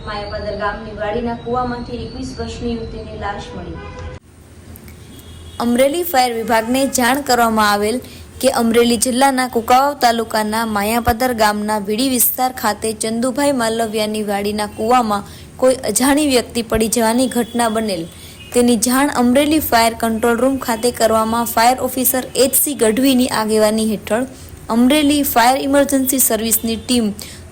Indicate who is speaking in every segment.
Speaker 1: માયાપદર ગામની વાડીના કૂવામાંથી 21 વર્ષની યુવતીની લાશ મળી। અમરેલી ફાયર વિભાગને જાણ કરવામાં આવેલ કે અમરેલી જિલ્લાના કુકાવાવ તાલુકાના માયાપદર ગામના વીડી વિસ્તાર ખાતે ચંદુભાઈ માલવિયાની વાડીના કૂવામાં કોઈ અજાણી વ્યક્તિ પડી જવાની ઘટના બનેલ। તેની જાણ અમરેલી ફાયર કંટ્રોલ રૂમ ખાતે કરવામાં ફાયર ઓફિસર એચ.સી. ગઢવીની આગેવાની હેઠળ અમરેલી ફાયર ઇમરજન્સી સર્વિસની ટીમ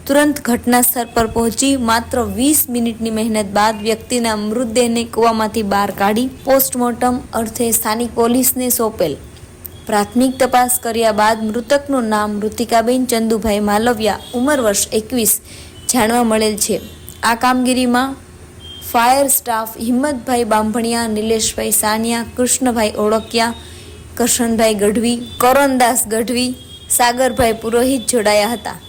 Speaker 1: તુરંત ઘટના સ્થળ પર પહોંચી માત્ર 20 મિનિટની મહેનત બાદ વ્યક્તિના મૃતદેહને કૂવામાંથી બહાર કાઢી પોસ્ટમોર્ટમ અર્થે સ્થાનિક પોલીસને સોંપેલ। પ્રાથમિક તપાસ કર્યા બાદ મૃતકનું નામ ઋતિકાબેન ચંદુભાઈ માલવિયા, ઉંમર વર્ષ 21 જાણવા મળેલ છે। આ કામગીરીમાં ફાયર સ્ટાફ હિંમતભાઈ બાંભણિયા, નિલેશભાઈ સાનિયા, કૃષ્ણભાઈ ઓળકિયા, કરશનભાઈ ગઢવી, કરોનદાસ ગઢવી, સાગરભાઈ પુરોહિત જોડાયા હતા।